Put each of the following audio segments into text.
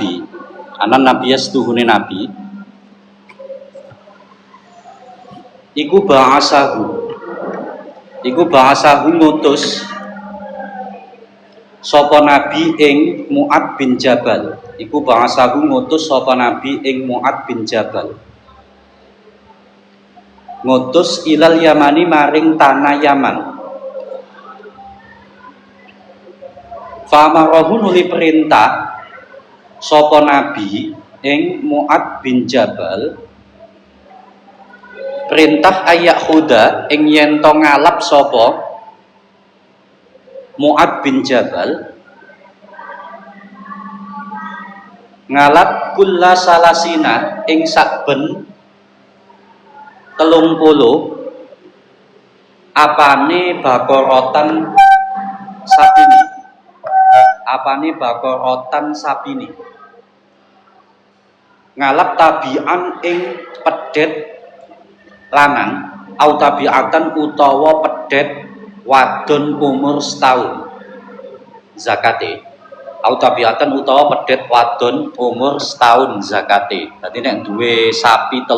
nabi anan nabi setuhune nabi iku ba'asahu ngutus sapa nabi ing Mu'ad bin Jabal. Iku ba'asahu ngutus sapa nabi ing Mu'ad bin Jabal, ngutus ilal Yamani maring tanah Yaman. Famarahu nuli perintah sapa nabi ing Mu'ad bin Jabal, perintah ayak khuda ing yen to ngalap sapa Mu'ad bin Jabal ngalap kulla salasina ing saben 30 apane bakorotan sapini ngalap tabian ing pedet lanang au tabiatan utawa pedet wadon umur setahun zakate, au tabiatan utawa pedet wadon umur setahun zakate. Dadi nek duwe sapi 30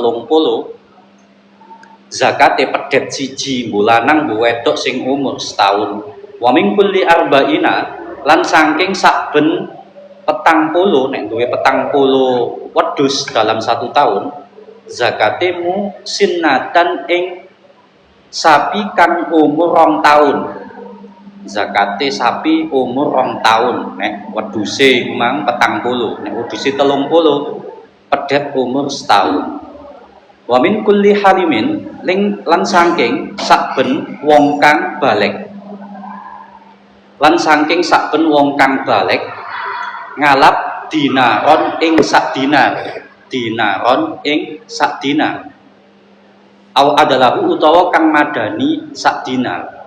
zakate pedet siji, mbu lanang mbu wedok sing umur setahun. Wa min kulli arba'ina lan saking saben 40, nek duwe 40 wedhus dalam 1 tahun zakate musinnatan ing sapi kang umur 2 tahun. Zakate sapi umur 2 tahun, nek wedhuse iku mang 40, nek wedhuse 30 pedet umur setahun. Wa min kulli halimin lan saking saben wong kang balik, lan saking saben wong kang balik ngalap dinaron ing sak dinar, dinaron ing sak dinar, au adalahu utawa kang madani sak dinar.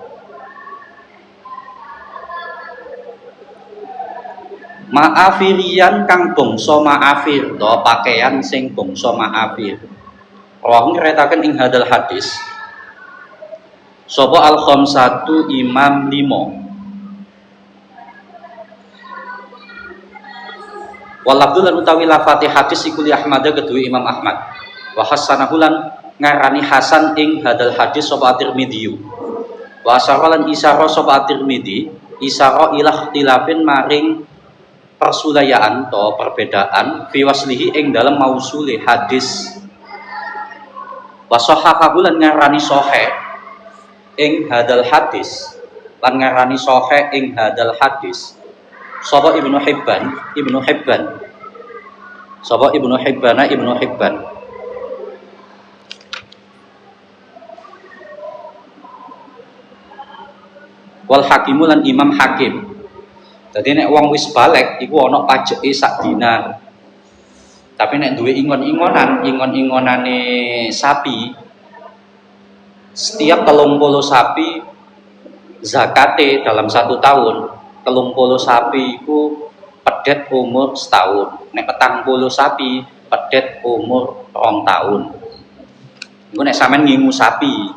Ma'afirian kang bangsa ma'afir, to pakaian sing bangsa ma'afir. Rawang ngretaken ing hadal hadis sapa al khamsatu imam 5. Walafdul lan utawi lafati hadis iku li Ahmad kedue Imam Ahmad. Wa hasanahu lan ngarani hasan ing hadal hadis sapa Tirmidzi. Wa asaran isyara sapa Tirmidzi isyara ilah tilafin maring persulayaan to perbedaan fi waslihi ing dalam mausuli hadis. Wa sahahahu lan ngarani sahih ing hadal hadis, lan ngarani sahih ing hadal hadis sapa Ibnu Hibban sapa Ibnu Hibban wal hakimu lan Imam Hakim. Dadi nek wong wis balik iku ana pajeke sak dinar. Tapi nek duwe ingonane sapi, setiap 30 sapi zakate dalam 1 tahun 30 sapi iku pedet umur setahun. Nek 40 sapi pedet umur 2 tahun. Iku nek sampean ngingu sapi.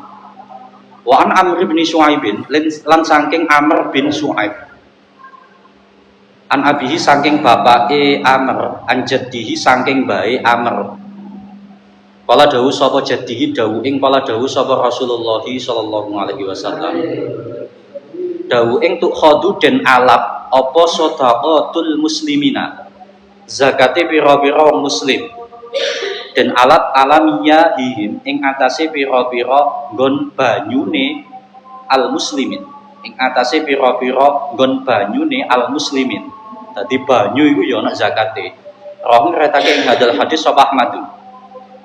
Wa an Amr bin Syuaibin lan saking Amr bin Syuaib. An abihi saking bapake Amr, an jaddihi saking bae Amr. Kala dawuh sapa jaddihi dawuh ing kala dawuh sapa Rasulullah sallallahu alaihi wasallam. Dawuh ing tukhadu den alap apa shadaqatul muslimina. Zakate pira-pira wong muslim. Den alat alamiyahihim ing atase pira-pira nggon banyune al muslimin. Ing atase pira-pira nggon banyune al muslimin. Dadi banyu iku ya ana zakate. Rawi retake ing hadal hadis sapa Ahmad.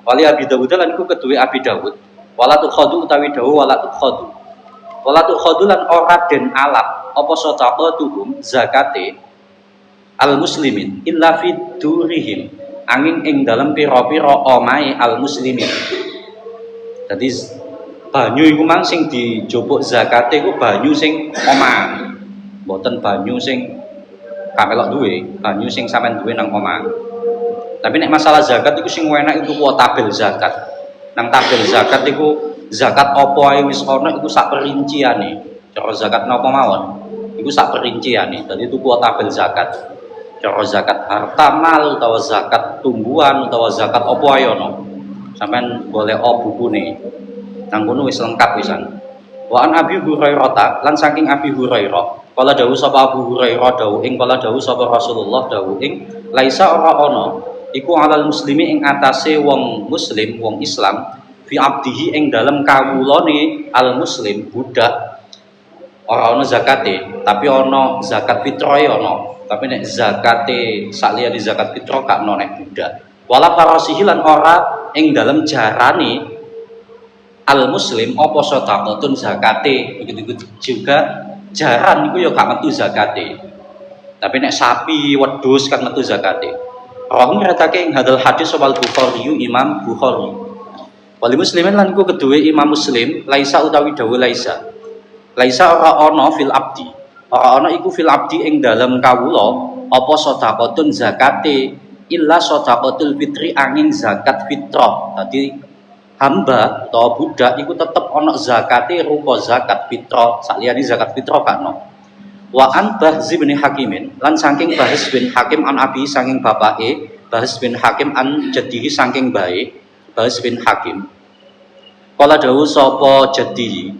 Wali Abi Dawud lan iku kedue Abi Dawud. Wala tukhadu utawi dawuh wala tukhadu. Wala tukhadu lan ora den alap apa sadaqatuhum zakate al muslimin illa fi durihim angin ing dalem pira-pira omahe al muslimin. Dadi banyu iku mang sing dijupuk zakate iku banyu sing omah. Mboten banyu sing kamelok duwe, banyu sing sampean duwe nang omah. Tapi nek masalah zakat iku sing enak itu kuwi tabel zakat. Nang tabel zakat iku zakat apa ae wis ana iku sak perinciane. Cara zakat napa mawon? Iku sak perinciane. Dadi itu kuwi tabel zakat. cara zakat harta mal utawa zakat tumbuhan utawa zakat apa ae ono. Sampeyan golek bukune. Nang kono wis lengkap wisan. Wa an Abi Hurairah lan saking Abi Hurairah, kala dawuh sapa Abu Hurairah dawuh ing kala dawuh sapa Rasulullah dawuh ing laisa ora ana iku alal muslimi ing atase wong muslim, wong Islam fi abdihi ing dalem kawulane al muslim budak ora ana zakate, tapi ana zakat fitrah ana. Tapi nek zakate sakliyane zakat fitrah gak ono nek budak. Wala farasihi lan ora ing dalem jarane al muslim apa sedekahun zakate, begitu juga jaran niku ya gak metu zakate. Tapi nek sapi wedhus kan metu zakate. Rawi ngatake ing hadal hadis wal Bukhari Imam Bukhari. Wali muslimin lan ku kedue Imam Muslim laisa utawi dawuh laisa. Laisa ora ana fil abdi. Ora ana iku fil abdi ing dalem kawula apa sedekahun zakate illa sedekatul fitri angin zakat fitrah. Dadi hamba atau budak itu tetap ono zakate rupa zakat fitrah sakliyane zakat fitrah kan. Wa an Bahz bin Hakimin lan saking Bahz bin Hakim an abi saking bapake Bahz bin Hakim an jadihi saking bae Bahz bin Hakim. Kala dawuh sapa jadihi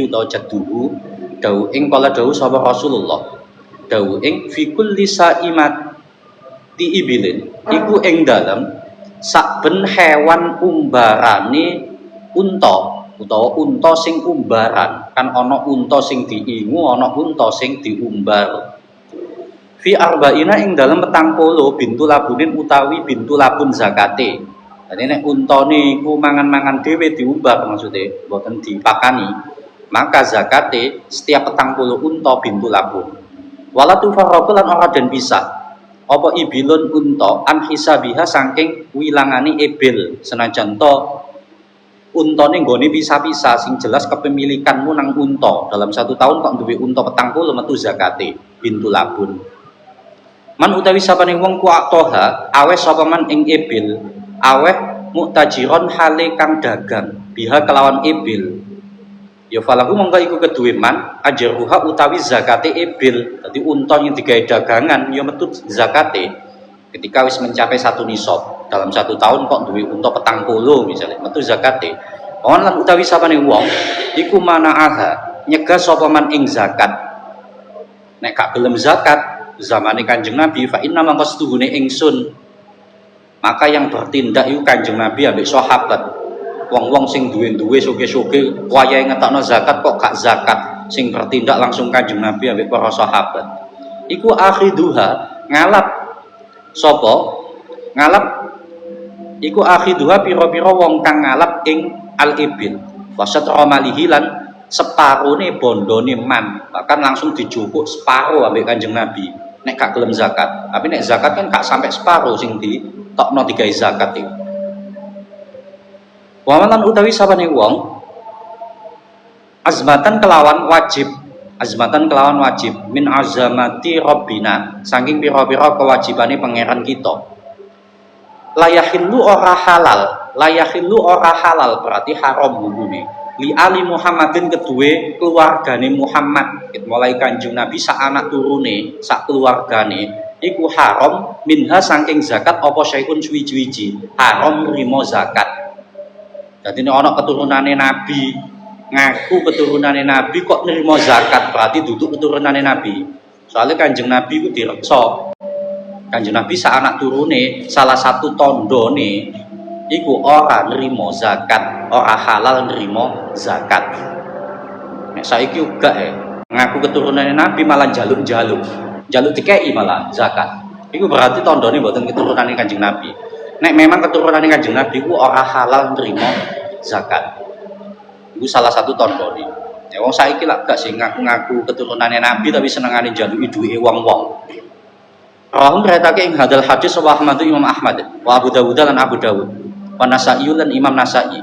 utawa jadduhu dawuh ing kala dawuh sapa Rasulullah dawuh ing fi kulli saimat ti ibilin iku ing dalem sakben hewan umbarane unta utawa unta sing umbaran kan ana unta sing diingu ana unta sing diumbar fi arba'ina ing dalem 40 bintu labunin utawi bintu labun zakate. Dadi nek untane iku mangan-mangan dhewe diumbar maksudnya mboten dipakani maka zakate setiap 40 unta bintu labun wala tufarraqu lan ora den pisah apa ibilun unta an hisabiha saking wilangane ibil senajan to untane nggone pisah-pisah sing jelas kepemilikanmu nang unta dalam 1 tahun kok duwe unta 40 metu zakate bintu labun man utawi sapane wong ku atoha aweh sapa man ing ibil aweh muktajiron hale kang dagang biha kelawan ibil ya falahu mongko iku keduwe man ajruha utawi zakate ibil. Dadi unta yang digawe dagangan ya metu zakate ketika wis mencapai 1 nisab dalam 1 tahun kok duwe unta 40 misalnya metu zakate. Wong lan utawi sapane wong iku manaaha nyegah sapa man ing zakat nek gak gelem zakat zamane Kanjeng Nabi fa inna mangko setuhune ingsun maka yang bertindak itu Kanjeng Nabi ambek sahabat. Wong-wong sing duwe-duwe soge-soge wayahe ngetokno zakat kok gak zakat, sing bertindak langsung Kanjeng Nabi ambek para sahabat. Iku akhiduha ngalap sapa? Ngalap iku akhiduha pira-pira wong kang ngalap ing al-ibil. Wasat ramalihi lan separone bondone man, bahkan langsung dijupuk separo ambek Kanjeng Nabi. Nek gak gelem zakat, tapi nek zakat kan gak sampai separo sing ditokno digawe zakat iki. Wamalan utawi sapane wong azmatan kelawan wajib min azamati rabbina saking pira-pira kewajibane pangeran kita layahillu ora halal berarti haram hukume li ali Muhammadin kedue keluargane Muhammad mulai Kanjeng Nabi sak anak turune sak keluargane iku haram minha saking zakat apa syai'un suwi-wiji haram nrimo zakat. Jadi ini ana keturunane Nabi ngaku keturunane Nabi kok nerima zakat berarti duduk keturunane Nabi. Soalnya Kanjeng Nabi itu direksa. Kanjeng Nabi sak anak turune salah satu tandane iku ora nerima zakat, ora halal nerima zakat. Nek saiki uga ngaku keturunane Nabi malah jaluk dikei malah zakat. Iku berarti tandane mboten keturunane Kanjeng Nabi. Nek memang keturunan Kanjeng Nabi ku ora halal nerima zakat. Iku salah satu tandane. Ya wong saiki lak gak sing ngaku-ngaku keturunane Nabi tapi senengane njaluki duwike wong-wong. Rahum beritake ing hadal hadis wa Ahmad Imam Ahmad wa Abu Dawud lan Abu Dawud wa Nasa'i lan Imam Nasa'i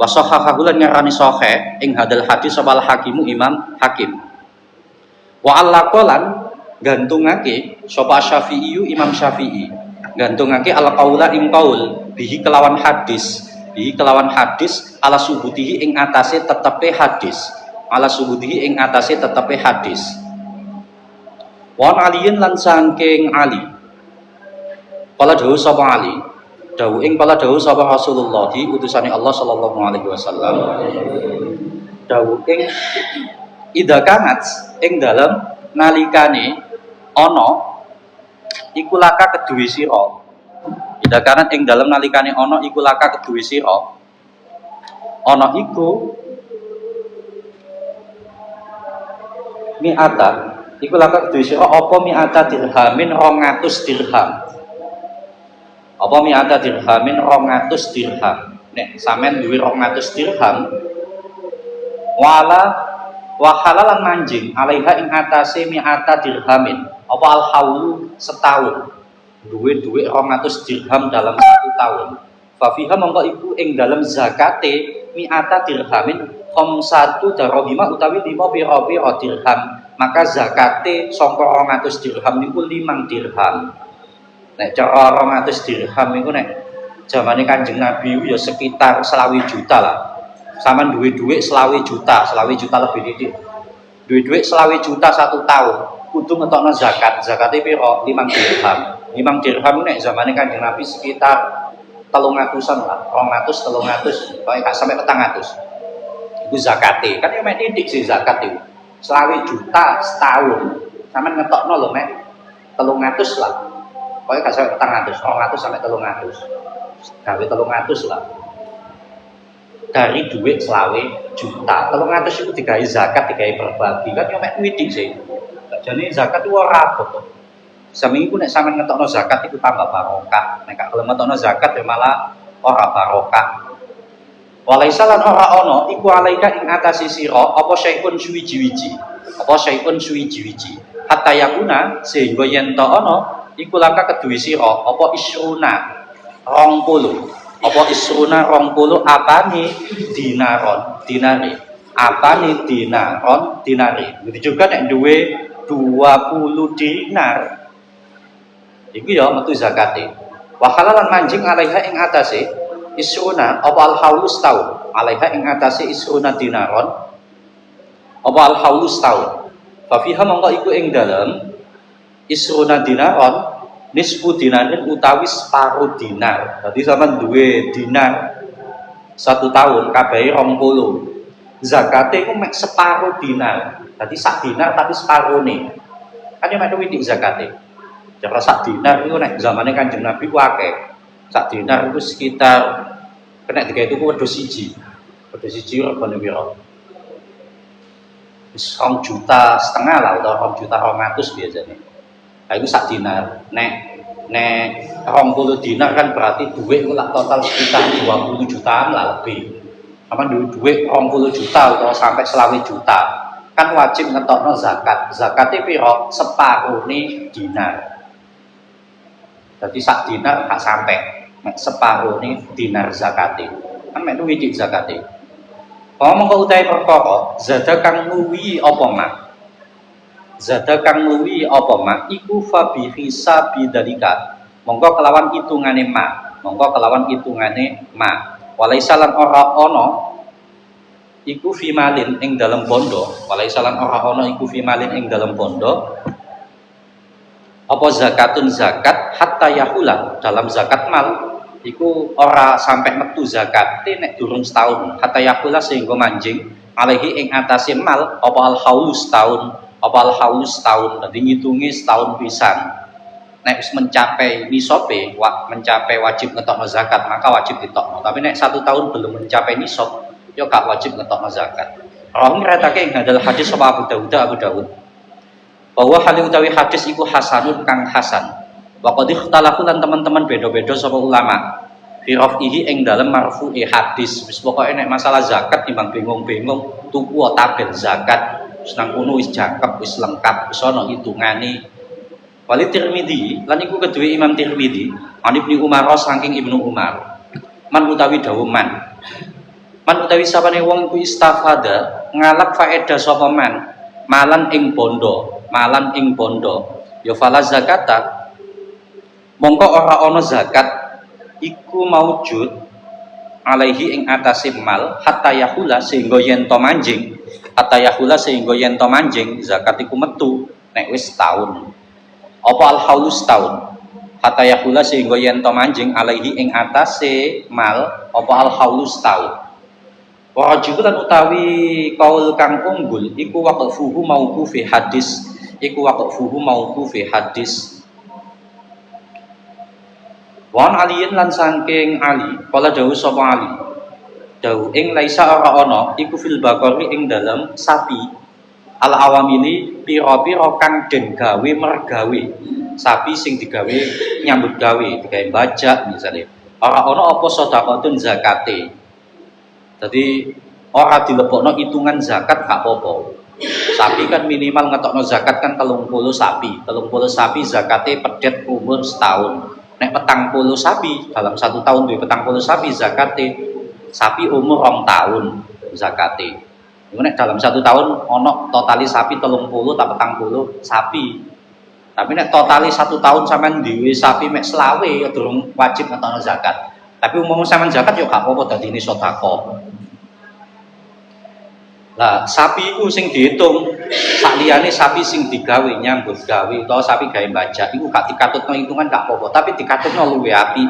wa sahahahu lan ngarani sahih ing hadal hadis wal Hakimu Imam Hakim wa allaqalan gantungake sapa Syafi'i Imam Syafi'i gantungake al qaula ing qaul bihi kelawan hadis ala subutihi ing atase tetepe hadis Wan aliyin lan saking Ali. Kala dawuh sapa Ali, dawuh ing kala dawuh sapa Rasulullah utusane Allah sallallahu alaihi wasallam. Dawuh ing idza kanat ing dalem nalikane ana iku laka keduwe sira. Idza kanat ing dalem nalikane ana iku laka keduwe sira. Ana iku mi'ata iku laka keduwe sira apa mi'ata dirhamin 200 dirham. Apa mi'ata dirhamin 200 dirham. Nek sampean duwe 200 dirham wala wa halalan manjing alaiha ing atase mi'ata dirhamin apa al haulu setahun duwe 200 dirham dalam 1 tahun fa fiha mongko iku ing dalam zakate mi'ata dirhamin khamsatu darahima utawi 5 pira-pira dirham maka zakate saka 200 dirham niku 5 dirham. Nek cara 200 dirham niku nek zamane Kanjeng Nabi ya sekitar 20 juta lah. Saman duit 20 juta lebih didik. Duit 20 juta 1 tahun. Kudu ngetokno zakat. Zakate piro? 5 dirham. 5 dirham nek zamane Kanjeng Nabi sekitar 300-an lah. 200, 300, pokoke gak sampai 400. Iku zakate. Kan ya mek didik sih zakat itu. 20 juta setahun. Saman ngetokno lho mek 300 lah. Pokoke gak sampai 400, 200 sampai 300. Gawe 300 lah. Dari duit 20 juta 300 itu digawe zakat, digawe berbagi kan yo mek widik sih. Jadi zakat itu ora apa. Seminggu nek sampean ngetokno zakat itu tambah barokah. Nek gak gelem ngetokno zakat ya malah ora barokah. Walaisa lan ora ana iku alaika ing atase sira apa syai'un suwiji-wiji. Apa syai'un suwiji-wiji. Hatta yakuna sehingga yen to ana iku laka keduwe sira apa isruna 20. Apa isruna 20 apane dinaron dinari apane dinaron dinari begitu juga nek duwe 20 dinar iku ya metu zakate wa halalan manjing alaiha ing atase isruna apa al haulus taun alaiha ing atase isruna dinaron apa al haulus taun fa fiha mongko iku ing dalem isruna dinaron nisfu dinarin utawi separuh dinar. Jadi sama duwe dinar 1 tahun kabahe 20. Zakate iku mek separuh dinar. Jadi sak dinar tapi separuh nih. Kan yo mek widik zakate. Cara sak dinar iku nek zamane Kanjeng Nabi ku akeh. Sak dinar itu sekitar kena digawe tuku wedhus siji. Wedhus siji regane piro? Wis 2,5 juta lah utawa 2,2 juta biasanya. Nah, itu sak dinar. Nek 20 dinar kan berarti duit itu lah total sekitar 20 jutaan lah lebih. Sama duit 20 juta atau sampai 20 juta. Kan wajib ngetokno zakat. Zakatnya piro separuh nih dinar. Jadi sak dinar gak sampai. Separuh nih dinar zakatnya. Kan mek duit zakatnya. Ngomong ke utai perkara, zada kang luwi apa mak? Zada kang luwi apa mak iku fa bi hisabidalika monggo kelawan hitungane mak walaisa lan ora ana iku fi malin ing dalem bondo walaisa lan ora ana iku fi malin ing dalem bondo apa zakatun zakat hatta yahula dalam zakat mal iku ora sampai metu zakat nek durung setahun hatta yahula sehingga manjing alaihi ing atase mal apa al haulus tahun apa al haulus tahun dadi ngitungi setahun pisan nek wis mencapai nisabe mencapai wajib ngetokno zakat maka wajib ditokno tapi nek 1 tahun belum mencapai nisab ya gak wajib ngetokno zakat. Rawi ngratake ing hadal hadis sapa Abu Dawud bahwa hal utawi hadis iku hasanun kang hasan wa qad ikhtalafu lan teman-teman beda-beda sapa ulama fi rafihi ing dalem marfu'i hadis wis pokoke nek masalah zakat timbang bingung-bingung tuku tabel zakat senang kuno wis jangkep wis lengkap wis ana hitungane. Wali Tirmidzi lan iku kedue Imam Tirmidzi an Ibnu Umar saking Ibnu Umar man utawi dawuh man utawi sapane wong iku istafada ngalap faedah sapa man malan ing bondo ya fala zakata mongko ora ana zakat iku maujud alaihi ing atase mal hatta yahula sehingga yen to manjing zakat iku metu nek wis setahun. Apa al haulu setahun? Hatta yakula sehingga yen to manjing alaihi ing atase mal apa al haulu setahun. Wajib lan utawi kaul kang unggul iku waqfuhu mauqufi hadis, iku waqfuhu mauqufi hadis. Wan aliyin lan saking Ali, kala dawuh sapa Ali. Dawuh ing laisa ora ana iku fil baqari ing dalam sapi al awamili pira-pira kang den gawe mergawe. Sapi sing digawe nyambut gawe, digawe bajak misalnya. Ora ana apa sedekahun zakate. Jadi ora dilebokno hitungan zakat gak apa-apa. Sapi kan minimal ngetokno zakat kan 30 sapi. 30 sapi zakate pedet umur setahun. Nek 40 sapi dalam 1 tahun duwe 40 sapi zakate sapi umur 2 tahun zakate. Nek dalam 1 tahun ono totali sapi 30 tak 40 sapi. Tapi nek totali 1 tahun sampean duwe sapi mek selawe ya durung wajib ngetokno zakat. Tapi umum sampean zakat yo gak apa-apa dadine sedekah. Lah sapi iku sing diitung sakliyane sapi sing digawe nyambut gawe utawa sapi gawe bajak iku gak dikatutno hitungan gak apa-apa, tapi dikatutno luwih apik.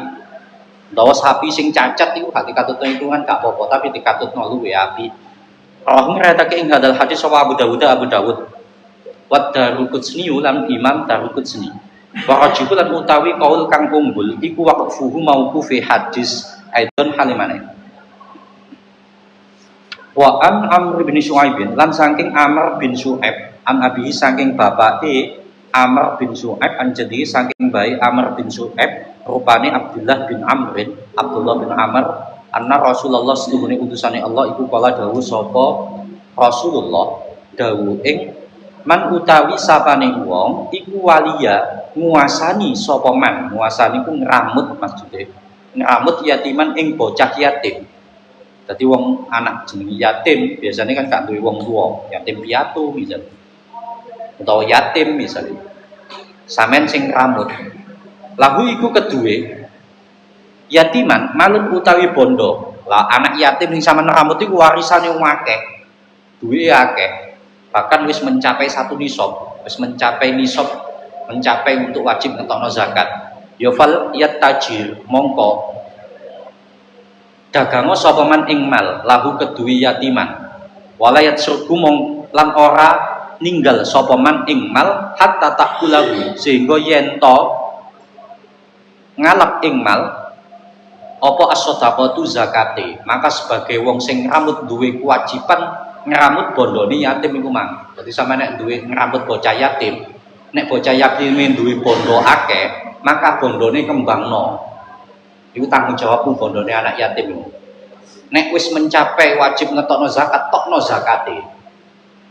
Utawa sapi sing cacat iku gak dikatutno hitungan gak apa-apa, tapi dikatutno luwih apik. Allah ngratake ing hadal hadis sapa Abu Dawud wa Daruqutni lan Imam Daruqutni. Wa rajibul lan utawi kaul kang unggul iku waqfuhu mauqufi hadis aidon halimane. Wa an Amr bin Syuaib lan saking Amr bin Syuaib an abihi saking bapake Amr bin Syuaib an jadi saking bayi Amr bin Syuaib rupane Abdullah bin Amr anna Rasulullah setuhune utusane Allah iku kala dawuh sapa Rasulullah dawuh ing man utawi sapane wong iku waliya nguasani sapa man, nguasani ku ngramut maksude ngramut yatiman ing bocah yatim. Jadi wong anak jeneng yatim biasanya kan gak duwe wong tua, yatim piatu misalnya, atau yatim misalnya. Sampeyan sing rambut. Lahu iku kedue yatiman malun utawi bondo. Lah anak yatim sing sampeyan rambut iku warisane akeh. Duwe akeh. Bahkan wis mencapai 1 nisab, wis mencapai nisab, mencapai untuk wajib ngetokno zakat. Ya fal yatajir mongko dagango sapa man ing mal lahu kedue yatiman walayat surgu mong lan ora ninggal sapa man ing mal hatta takulahu sehingga yen to ngalap ing mal apa as-shadaqatu zakate maka sebagai wong sing ngramut duwe kewajiban ngramut bondone yatim iku mang. Dadi sampe nek duwe ngramut bocah yatim, nek bocah yatim duwe bondo akeh maka bondone kembangno. Itu tanggung jawabmu bondone anak yatim itu. Nek wis mencapai wajib ngetokno zakat, tokno zakate.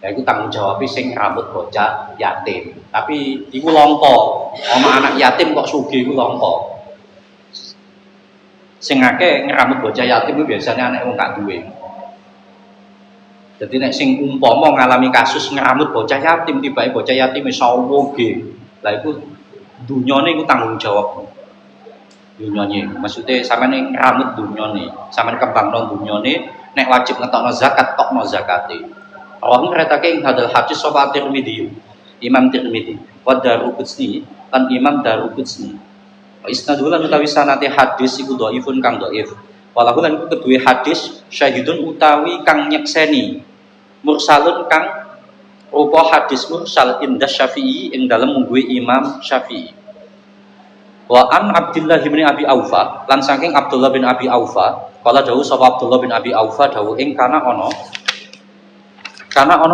Ya itu tanggung jawab sing rambut bocah yatim. Tapi iku longko. Ana anak yatim kok sugih iku longko. Sing akeh ngrambut bocah yatim itu biasanya anak wong gak duwe. Jadi nek sing umpama ngalami kasus ngrambut bocah yatim, tibake bocah yatim wis sawoge. Lah iku dunyane iku tanggung jawabmu. Dunyane maksudnya sampeyan ngramut dunyane sampeyan kembangno dunyane nek wajib ngetokno zakat tokno zakate. Allah ngretake ing hadal hadis sapa Tirmidzi Imam Tirmidzi wa Daruqutni lan Imam Daruqutni wa isnadul lan utawi sanate hadis iku dhaifun kang dhaif walahu lan iku kedue hadis syahidun utawi kang nyekseni mursalun kang rupa hadis mursal indah Syafi'i ing dalem mungguhe Imam Syafi'i. Wa an Abdullah bin Abi Aufa lan saking Abdullah bin Abi Aufa kala dawuh sapa Abdullah bin Abi Aufa dawuh ing kana ana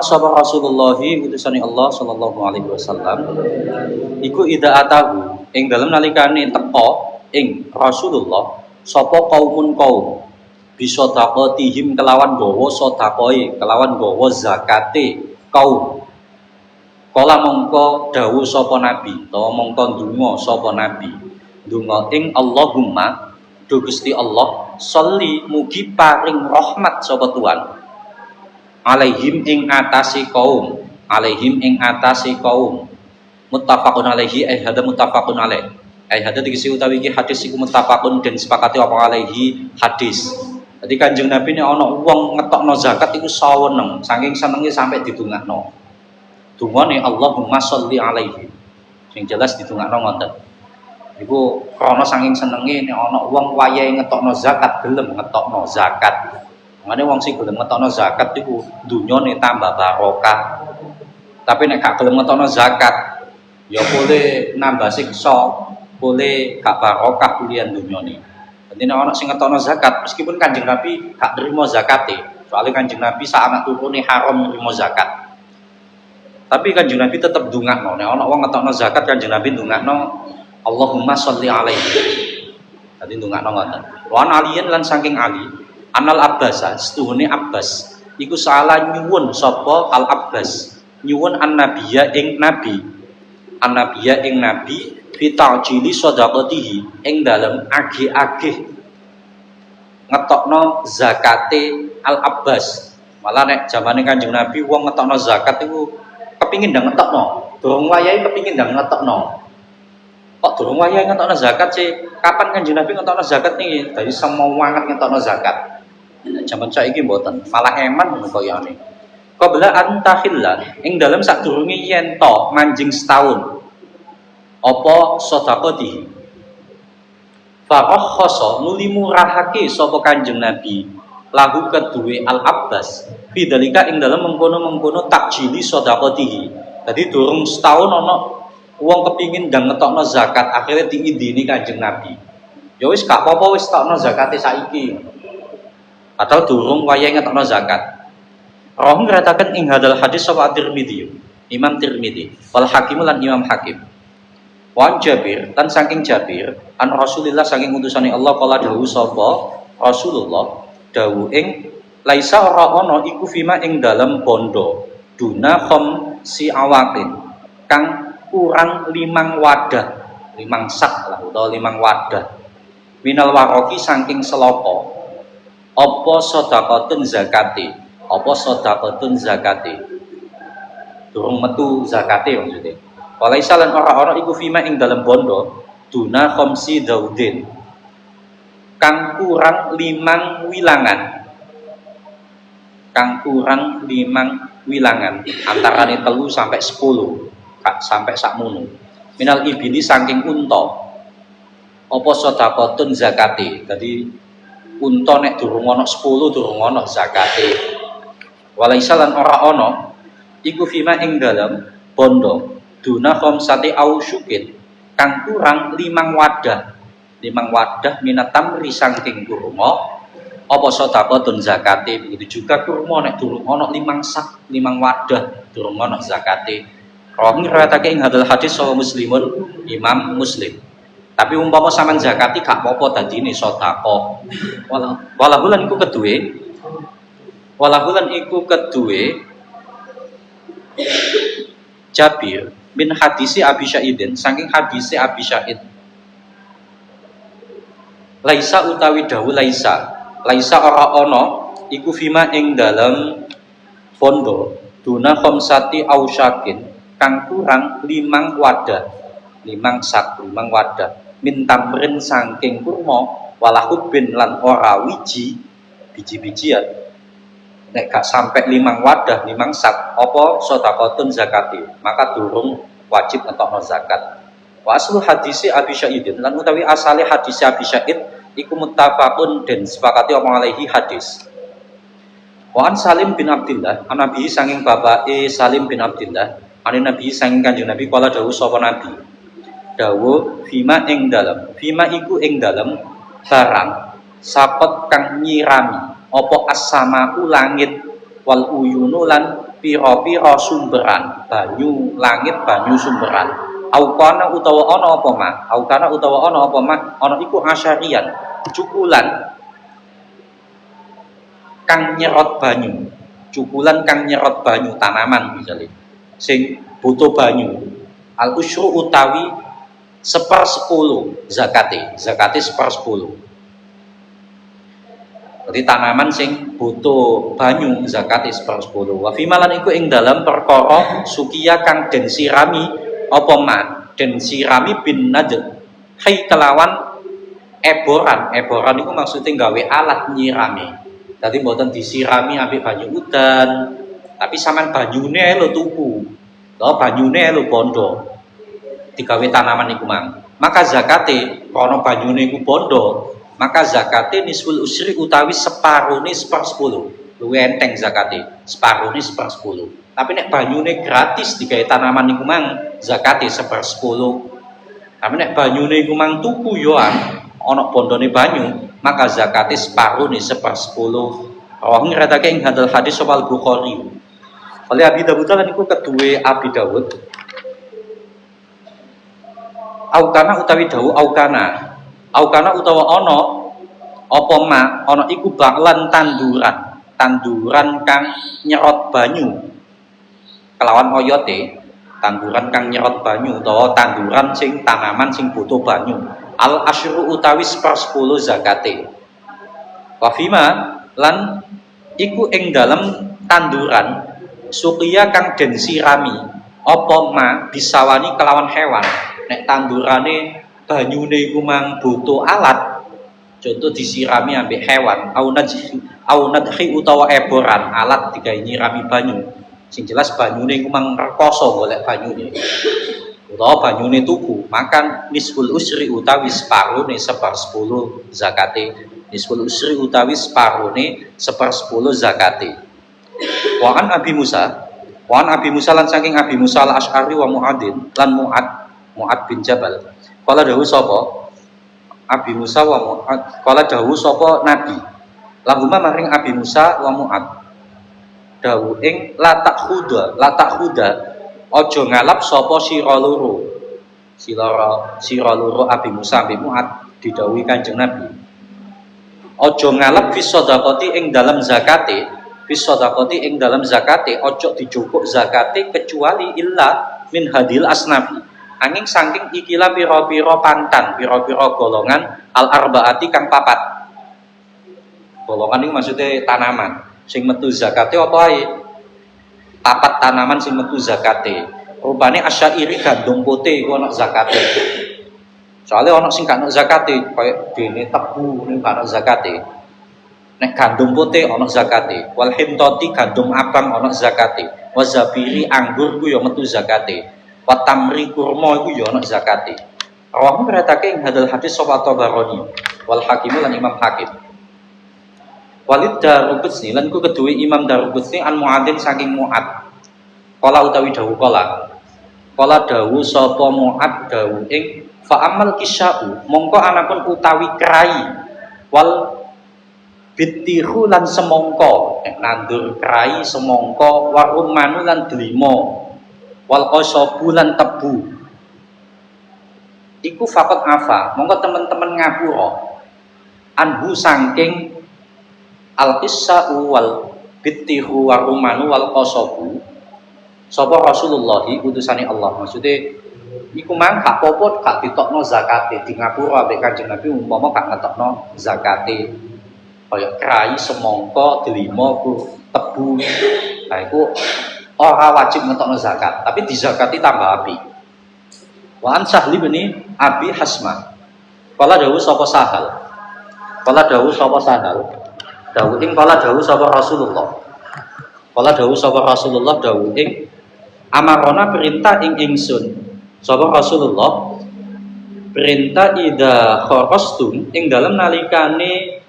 sapa Rasulullah utusane Allah sallallahu alaihi wasallam iku ida atahu ing dalem nalikane teka ing Rasulullah sapa kaumun kaum bisa taqatihim kelawan gawa sedekahe kelawan gawa zakate kaum. Kala mongko dawuh sapa nabi utawa mongko ndonga sapa nabi ndonga ing Allahumma do Gusti Allah sholli mugi paring rahmat sapa Tuhan alaihim ing atase kaum muttafaqun alaihi hada muttafaqun alaih hada dikisi utawi iki hadis iku muttafaqun den sepakati apa alaihi hadis. Jadi Kanjeng Nabi nek ana wong ngetokno zakat iku saweneng saking senenge sampai didongakno. dungane Allahumma sholli alaihi. Sing jelas ditungakno ngoten. Iku krana saking senenge nek ana wong wayahe ngetokno zakat gelem ngetokno zakat. Mane wong sing gelem ngetokno zakat iku dunyane tambah barokah. Tapi nek gak gelem ngetokno zakat, ya boleh nambah siksa, boleh gak barokah kulian dunyane. Dadi nek ana sing ngetokno zakat, meskipun Kanjeng Nabi gak nerima zakate, soalnya Kanjeng Nabi sak anak turune haram nerima zakat. Tapi Kanjeng Nabi tetep ndongakno, nek ana wong ngetokno zakat Kanjeng Nabi ndongakno Allahumma sholli alaihi. Dadi ndongakno ngoten. Wan aliyen lan saking Ali, Anal Abbas, setuhune Abbas, iku salah nyuwun sapa Al Abbas, nyuwun an-nabiyya ing nabi. An-nabiyya ing nabi fi ta'jili shadaqatihi ing dalem agih-agih ngetokno zakate Al Abbas. Malah nek zamane Kanjeng Nabi wong ngetokno zakat iku kepingin ndang ngetokno, durung wayahe kepingin ndang ngetokno. Kok durung wayahe ngetokno zakat sih? Kapan Kanjeng Nabi ngetokno zakat niki? Dari semangat ngetokno zakat. Zaman saiki mboten, malah eman koyone. Qabla an tahilla ing dalem sadurunge yen to manjing setahun. Apa sedekati? Farokhasa nuli murahake sapa Kanjeng Nabi lahu keduwe Al Abbas fidzalika ing dalem mengkono-mengkono takjili sedekatihi. Dadi durung setahun ana wong kepingin ndang ngetokno zakat, akhirnya diidini Kanjeng Nabi. Ya wis gak apa-apa wis tokno zakate saiki. Atau durung wayahe ngetokno zakat. Roh ngrataken ing hadal hadis sapa Tirmidzi, Imam Tirmidzi, wal Hakim lan Imam Hakim. Wan Jabir lan saking Jabir, an Rasulillah saking utusane Allah kala dawuh sapa Rasulullah dawuh ing laisa ora ana iku fima ing dalem bondo duna khom si awakin kang kurang 5 wadah, 5 sak lah utawa 5 wadah. Minal waroki saking selopo. Apa sedekahun zakate? Apa sedekahun zakate? Durung metu zakate maksudnya. Walaisa lan ora iku fima ing dalem bondo duna khamsi daudin. Kang kurang 5 wilangan. Kang kurang 5 wilangan antarane 3 sampai 10. Sampai sakmono. Minal ibili saking unta. Apa sedekahun zakate? Dadi unta nek durung ana 10 durung ana zakate. Walaisa lan ora ana iku fima ing dalem bondo duna khamsati ausyukin kang kurang 5 wadah. 5 wadah minatamri saking kurma. Apa sedekahun zakate? Begitu juga kurma nek durung ana 5 sak, 5 wadah durung ana zakate. Roh ngratake ing hadal hadis saha Muslimun, Imam Muslim. Tapi umpama sampean zakati gak apa-apa dadine sedekah. Walahulan iku keduwe. Walahulan iku keduwe Jabir bin hadisi Abi Sa'idin saking hadisi Abi Sa'id. Laisa utawi dawuh laisa. Laisa ora ana iku fima ing dalem bondo duna khamsati ausyakin kang kurang 5 wadah, 5 sak, 5 wadah. Mintamrin saking kurma walahu bin lan ora biji-bijian. Nek gak sampai 5 wadah, 5 sak, apa sedekahun zakati, maka durung wajib ngetokno zakat. Wa aslu hadisi Abi Sa'idin lan utawi asale hadis Abi Sa'id iku muttafaqun den sepakati omong alaihi hadis. Wa an Salim bin Abdillah, Nabi saking bapake Salim bin Abdillah, ane Nabi saking Kanjeng Nabi kala dawuh sapa Nabi. Dawuh fima ing dalem, fima iku ing dalem barang sakot kang nyirami apa as-sama'u langit wal uyunu lan pira-pira sumberan, banyu langit banyu sumberan. Aukana utawa ana apa mah? Aukana utawa ana apa mah? Ana iku asyarian, cukulan kang nyerot banyu. Cukulan kang nyerot banyu tanaman misalnya. Sing butuh banyu. Al usyru utawi 1/10 zakate 1/10. Jadi tanaman sing butuh banyu zakate 1/10. Wa fi malan iku ing dalam perkara sukiya kang den sirami apa man den sirami bin najd hai kelawan eboran iku maksudnya gawe alat nyirami. Dadi mboten disirami ambek banyu udan, tapi sampean banyune lho tuku. banyune lu bondo digawe tanaman iku mang. Maka zakate ana banyune iku bondo, maka zakate nisful usri utawi separone 1/10. Luwih enteng zakate, separone 1/10. Tapi nek banyune gratis digawe tanaman iku mang, zakate 1/10. Tapi nek banyune iku mang tuku yo ana bondone banyu, maka zakate separone 1/10. Rawang ngratake ing hadal hadis sapa Al-Bukhari. Oleh Abi Dawud lan iku kedue Abi Dawud. Aukana utawi dawu aukana. Aukana utawa ana apa ma ana iku baklan tanduran. Tanduran kang nyerot banyu. Kelawan oyote, tanduran kang nyerot banyu utawa tanduran sing tanaman sing butuh banyu. Al asyru utawi 1/10 zakate. Wafima lan iku ing dalem tanduran suqiya kang den sirami apa ma bisawani kelawan hewan. Nek tandurane banyune iku mang butuh alat, contoh disirami ambek hewan, au nadhi utawa eboran, alat digawe nyirami banyu. Sing jelas banyune iku mang rekoso golek banyune. Utawa banyune tuku, maka nisful usri utawi separone 1/10 zakate. Nisful usri utawi separone 1/10 zakate. Wa an Abi Musa lan saking Abi Musa al-Asy'ari wa Mu'adzin lan Mu'ad bin Jabal. Kala dawuh sapa Abi Musa wa Mu'ad, kala dawuh sapa Nabi. Lahuma maring Abi Musa wa Mu'ad. Dawuh ing la takhuda aja ngalap sapa sira loro. Sira loro Abi Musa bin Mu'ad didhawuhi Kanjeng Nabi. Aja ngalap fi sedekati ing dalam zakate, aja dijukuk zakate kecuali illa min hadil asnafi. Angin saking ikilah pira-pira pantan, pira-pira golongan al-arbaati kang papat. Golongan ini maksudnya tanaman. Sing metu zakate apa ae? Papat tanaman sing metu zakate. Rupane asyairi gandum putih iku ana zakate. Soalnya ana sing gak ana zakate, kaya dene tebu niku gak ana zakate. Nek gandum putih ana zakate. Wal hintoti gandum abang ana zakate. Wa zabiri anggur ku ya metu zakate. Watamri kurma iku ya ana zakate. Rawahu beratake ing hadal hadis sapa Tabarani wal Hakim lan Imam Hakim. Walid Daruqutni lan ku kedue Imam Daruqutni an Mu'adzin saking Mu'ad. Kala utawi dawuh kala dawuh sapa Mu'ad dawuh ing fa amal kisya'u mongko anapun utawi kerai wal bitihu lan semongko nandur kerai semongko warumanu lan delima wal qasabu lan tebu iku faqat afa monggo teman-teman ngapura anhu saking al qissa'u wal bitihu warumanu wal qasabu sapa Rasulullah utusane Allah. Maksudnya iku mang gak apa-apa gak ditokno zakate di ngapura ambek Kanjeng Nabi umpama gak ngetokno zakate kaya kerai semongko delima ku tebu nah iku ora wajib ngetokno zakat, tapi dizakati tambah api. Wa an Sahli bin Abi Hasma. Kala dawuh sapa Sahal. Dawuh ing kala dawuh sapa Rasulullah. Kala dawuh sapa Rasulullah dawuh ing amarona perintah ing ingsun. Sapa Rasulullah perintah ida kharastum ing dalem nalikane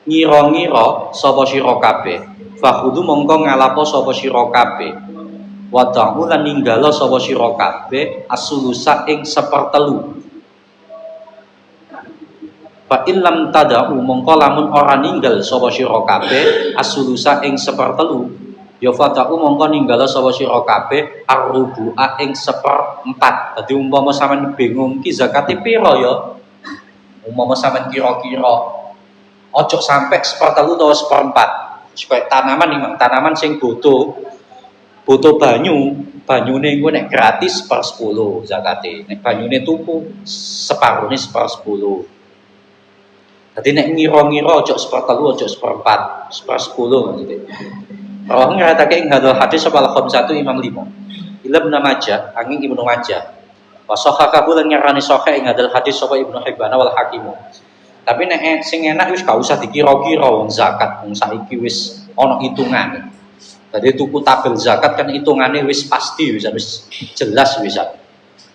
ngira-ngira sapa sira kabeh. Fakhudu mongko ngalapo sapa sira kabeh. Wa ta'u lan ninggala sapa sira kabeh asulusa ing 1/3. Fa in lam tada'u mongko lamun ora ninggal sapa sira kabeh asulusa ing 1/3. Ya fata'u mongko ninggala sapa sira kabeh ar-rubu'a ing 1/4. Dadi umpama sampean bingung ki zakate pira ya? Umpama sampean kira-kira ojo sampai 1/3 atau 1/4. Supaya tanaman sing butuh banyune iku nek gratis 1/10 zakate. Nek banyune tuku separone 1/10. Dadi nek ngira-ngira ojo 1/3 ojo 1/4, 1/10 maksudnya. Rawang ngatake ing hadal hadis sapa al-khamsatu Imam 5. Ibnu Majah, angin Ibnu Majah. Wa sahhaha bulan nyarani sahih ing hadal hadis sapa Ibnu Hibban wal Hakim. Tapi nek sing enak wis gak usah dikira-kira wong zakat wong saiki wis ana hitungane. Jadi tuku tabel zakat kan hitungannya wis pasti, wis jelas bisa.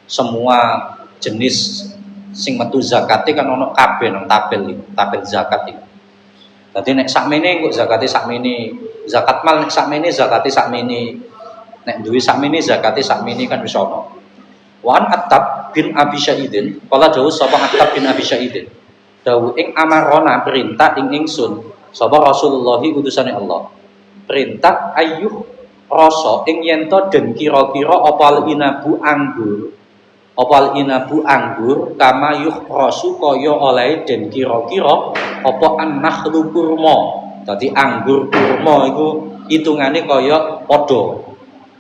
Semua jenis sing metu zakate kan ono kabeh nang tabel zakat iki. Dadi nek sakmene kok zakate sakmene, zakat mal nek sakmene zakate sakmene. Nek duwe sakmene zakate sakmene kan wis ono. Wan Attab bin Abi Syaidin, kala dawuh sapa Attab bin Abi Syaidin. Dawuh ing amarona perintah ing ingsun sapa Rasulullah utusane Allah. Perintah ayyuh rasa ing yen to den kira-kira opal inabu anggur. Opal inabu anggur kama yuh rasu kaya oleh den kira-kira apa an-nakhlu kurma. Dadi anggur kurma iku hitungane kaya padha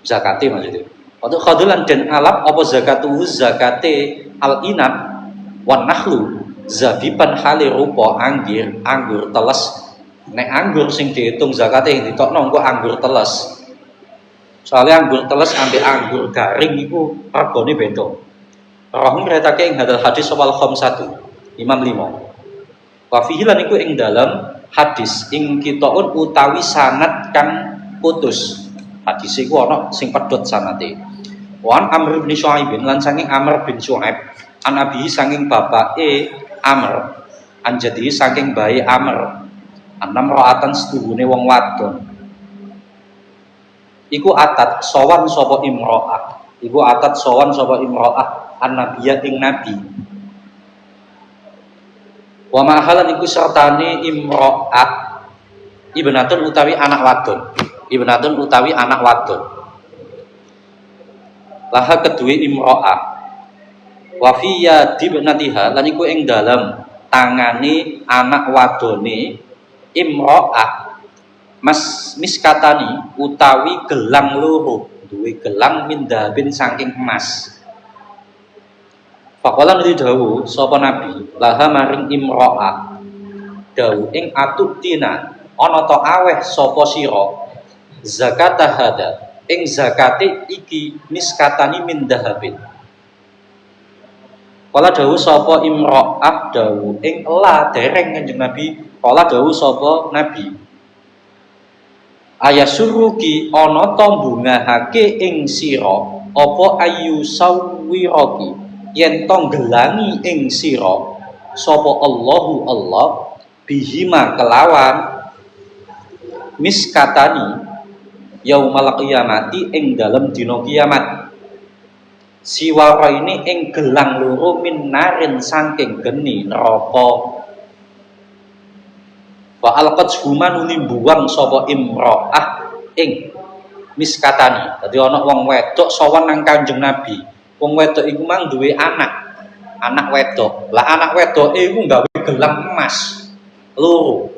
zakate maksudnya. Untuk khadulan dan alap apa zakate al-inab wan nakhlu zabiban hali rupa anggur teles. Nek anggur sing dihitung zakate yang ditokno engko anggur teles. Soalnya anggur teles ambek anggur garing iku regane beda. Rahim retake ing hadal hadis wal khamsatu Imam 5. Wa fihi lan iku ing dalam hadis ing kitaun utawi sanad kang putus. Hadis iku ana sing pedhot sanate. Wan Amr bin Syuaib lan saking Amr bin Syuaib an abi saking bapake Amr an jadi saking bayi Amr anam ro'atan setuhune wong wadon iku atat sowan sapa imro'ah an-nabiyya ing nabi wa ma'halan iku sertane imro'ah ibnatun utawi anak wadon laha kedue imro'ah wa fi yadi ibnatiha lan iku ing dalem tangane anak wadone imro'ah miskatani utawi gelang loro duwe gelang mindabin saking emas. Faqala nuli dawuh sapa nabi laha maring imro'ah dawuh ing atutina ana ta aweh sapa sira zakata hada ing zakate iki miskatani mindahabin. Kala dawuh sapa imro'ah dawuh ing la dereng Kanjeng Nabi. Kala dawuh sapa Nabi ayasuruki ana ta bungahake ing sira apa ayu sawiraki yen to gelangi ing sira sapa Allahu Allah bihima kelawan miskatani yaumal qiyamati ing dalem dina kiamat siwara ini ing gelang loro min narin saking geni neraka. Wa alqat human buang sapa imro'ah ing miskatani. Dadi ana wong wedok sowan nang Kanjeng Nabi. Wong wedok iku mang duwe anak wedok. Lah anak wedoke iku gawe gelang emas loro.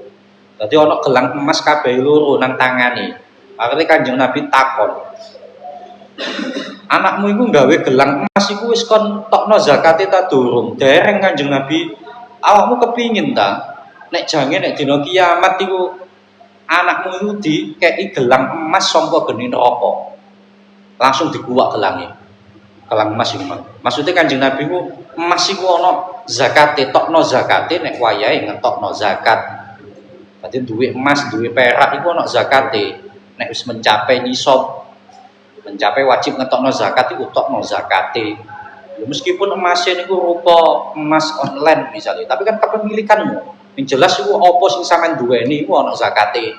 Dadi ana gelang emas kabeh loro nang tangane. Akhire Kanjeng Nabi takon, anakmu iku gawe gelang emas iku wis kon tokno zakate ta durung? Dereng Kanjeng Nabi, awakmu kepingin ta nek jange nek dina kiamat iku anakmu iku dikeki gelang emas sangka geni neraka. Langsung dikuwak gelange. Gelang emas iku. Maksude Kanjeng Nabi ku emas iku ana zakate, tokno zakate nek wayahe ngetokno zakat. Dadi duwe emas, duwe perak iku ana zakate. Nek wis mencapai nisab, mencapai wajib ngetokno zakat iku tokno zakate. Ya meskipun emasnya niku rupa emas online misalnya, tapi kan kepemilikanmu. Yang jelas iku apa sing sampean duweni iku ana zakate.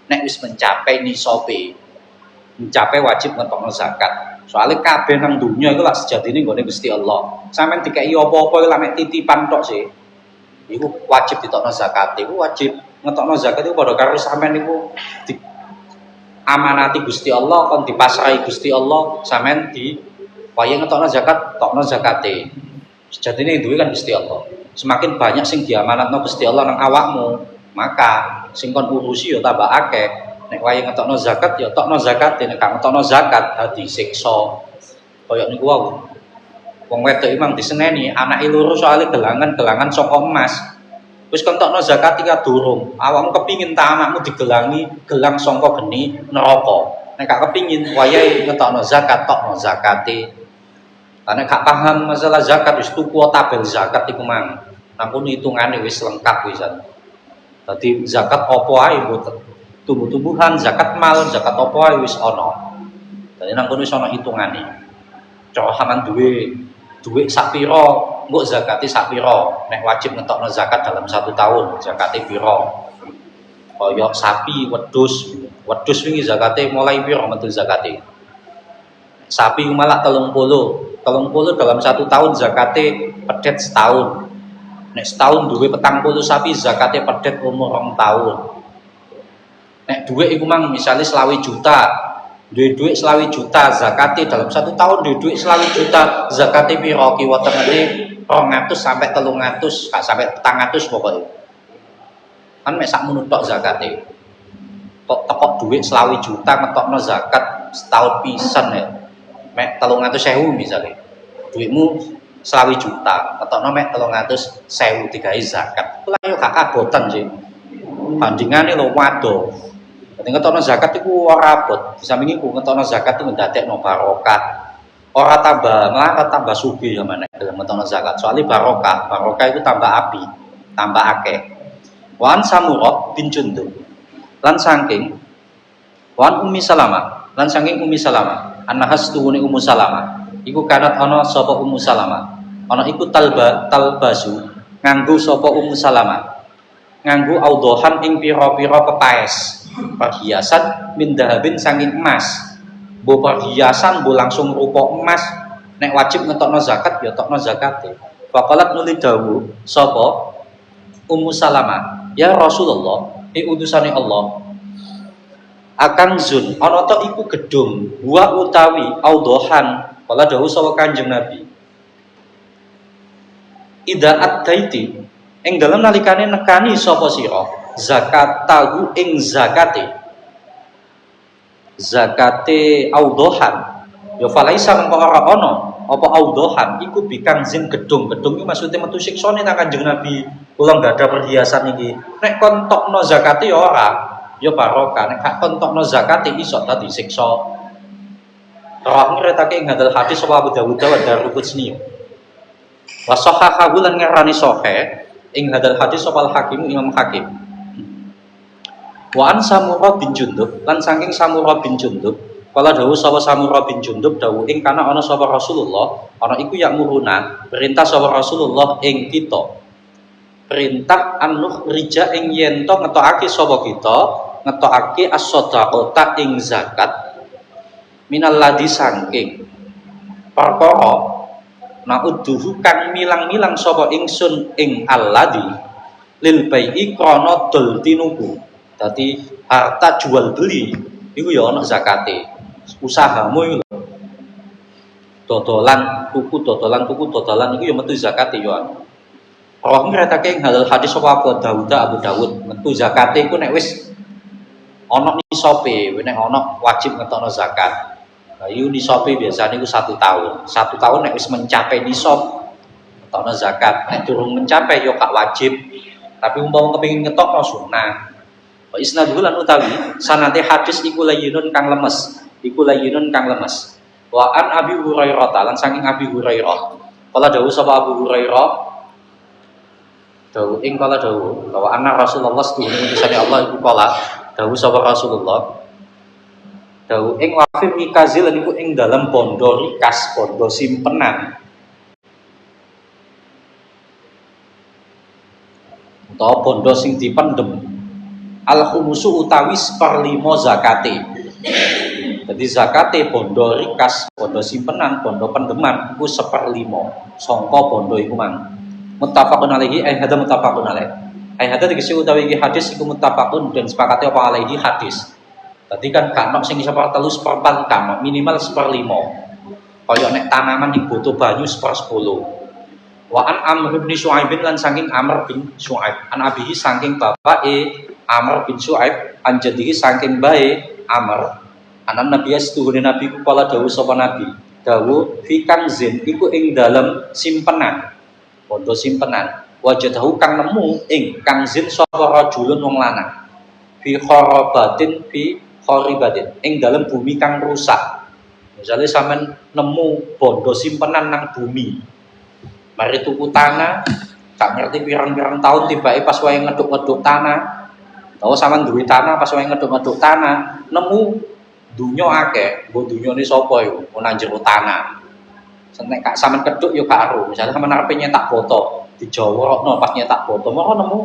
Nek wis mencapai nisabe, mencapai wajib ngetokno zakat. Soalnya kabeh nang dunya iku lak sejatine nggone Gusti Allah. Sampeyan dikeki apa-apa lak nek titipan tok sih. Iku wajib ditokno zakat. Iku wajib ngetokno zakat iku padha karo sampeyan iku amanati Gusti Allah kon dipasrahi Gusti Allah sampean di waya ngetokno zakat, tokno zakate. Sejatine duwe kan Gusti Allah. Semakin banyak sing diamanatno Gusti Allah nang awakmu, maka sing kon urusi ya tambah akeh. Nek waya ngetokno zakat ya tokno zakate, nek gak ngetokno zakat dadi siksa. Kaya niku wae. Wong wedok imang diseneni anake loro soalé gelangan saka emas. Wis kon tokno zakat iki durung. Awakmu kepingin ta anakmu digelangi gelang saka geni neraka. Nek gak kepingin wayahe ngetokno zakat, tokno zakate. Karena gak paham masalah zakat wis tuku tabel zakat iku mang. Ampun hitungane wis lengkap wisan. Dadi zakat apa ae mbok tumbuh-tumbuhan, zakat mal, zakat apa ae wis ana. Dadi nang kono wis ana hitungane. Cohaman duwe sak pira, mbok zakate sak pira. Nek wajib ngetokno zakat dalam 1 tahun, zakate pira. Kaya sapi, wedhus. Wedhus wingi zakate mulai pira metu zakate. Sapi malah 30 dalam 1 tahun zakate pedet setahun. Nek setahun duwe 40 sapi zakate pedet umur 2 tahun. Nek duit iku mang misale 20 juta, duit 20 juta zakate dalam 1 tahun duit 20 juta zakate piro ki wetenge 200 sampai 300, gak sampai 400 pokoknya. Kan mek sakmono tok zakate. Kok tekok duit 20 juta ngetokno zakat setahun pisan ya. Mek 300.000 misalnya. Duitmu 20 juta, ngetokno mek 300.000 digawe zakat. Kuwi yo gak kabotan sih. Bandingane lho waduh. Ketika ngetokno zakat iku ora abot. Di samping iku ngetokno zakat itu ndadekno barokah. Ora tambah sugih ya meneh dalam ngetokno zakat. Soalnya barokah itu tambah api, tambah akeh. Wan Samurah bin Jundub. Lan saking wan Ummi Salamah, lan saking Ummi Salamah. Anahas tuhune Ummu Salamah. Iku kanat ana sapa Ummu Salamah. Ana iku talbasu nganggo sapa Ummu Salamah. Nganggo audohan ing pira-pira pepaes. Perhiasan min dahabin saking emas. Bo perhiasan bo langsung rupa emas. Nek wajib ngetokno zakat ya tokno zakate. Faqalat nuli dawu sapa Ummu Salamah, ya Rasulullah, utusane Allah. Akang zun ana ta iku gedung wa utawi audohan. Kala dawuh sapa Kanjeng Nabi. Ida at-taiti ing dalem nalikane nekani sapa sira zakat tahu ing zakate audohan ya falaisa mengko ora ana apa audohan iku bikang zin gedung iki maksudnya metu siksane nang Kanjeng Nabi kula nggak ada perhiasan iki nek kontokno zakate ya ora ya barokah nek gak kontokno zakate iso dadi siksa. Rawang ngretake ing hadal hadis sapa Abu Dawud wa Daruqutni wa sahahahu lan ngarani sahih ing hadal hadis sapa Hakim Imam Hakim. Wa an Samurah bin Jundub lan saking Samurah bin Jundub kala dawuh sapa Samurah bin Jundub dawuh ing kana ana sapa Rasulullah ana iku yak muruna perintah sapa Rasulullah ing kita perintah anuh rija ing yen to ngetokake sapa kita ngetokake as-shadaqata ing zakat minal ladzi saking perkara naudduhu kang milang-milang sapa ingsun ing alladzi lil bai'i krana dol tinuku. Dadi harta jual beli iku ya ana zakate. Usahamu iku lho. Dodolan tuku iku ya metu zakate ya. Ora ngretake ing halal hadis sapa Abu Dawud metu zakate iku nek wis ana nisabe, nek ana wajib ngetokno zakat. Nah, iku nisabe biasane iku 1 tahun. 1 tahun nek wis mencapai nisab ngetokno zakat. Nek durung mencapai ya gak wajib. Tapi umpama kepengin ngetokno sunah. Wa isnaduhu lan utawi sanate hadis iku layyinun kang lemes. Wa an Abi Hurairah lan saking Abi Hurairah. Kala dawuh sapa Abu Hurairah dawuh ing kala dawuh bahwa anna Rasulullah sedune utusane Allah iku kala dawuh sapa Rasulullah dawuh ing wafir mikazil niku ing dalam bondo rikas, bondo simpenan utawa bondo sing dipendem al-khumusu utawi 1/5 zakate. Jadi zakate bondo rikas, bondo simpenan, bondo pendeman iku 1/5 sangka bondo iku mang. Muttafaqun alaihi hada muttafaqun alaihi. Hada dikisi utawi iki hadis iku muttafaqun dan sepakate apa alaihi hadis. Tadi kan gak nok sing iso 1/4 kan minimal 1/5. Kaya nek tanaman dibutuh banyu 1/10. Wa an Amr bin Syuaib lan saking Amr bin Syuaib an abihi saking bapake Amr bin Syuaib an jadihi saking bae Amr anan Nabi setuhune Nabi kala dawuh sapa Nabi dawuh fi kanzin iku ing dalem simpenan bondo simpenan wajadahu kang nemu ing kanzin sapa rajulun wong lanang fi kharibatin ing dalem bumi kang rusak. Misalnya sampean nemu bondo simpenan nang bumi mari tuku tanah gak ngerti pirang-pirang tahun tibake pas wae ngeduk-ngeduk tanah Tahu sampean duwe tanah pas wae ngeduk-ngeduk tanah, nemu dunya akeh, mbok dunyane sapa iku? Ana jero tanah. Nek kak sampean keduk yo gak ero. Misalnya sampean arepe nyetak boto, dijawurokno pas nyetak boto, moko nemu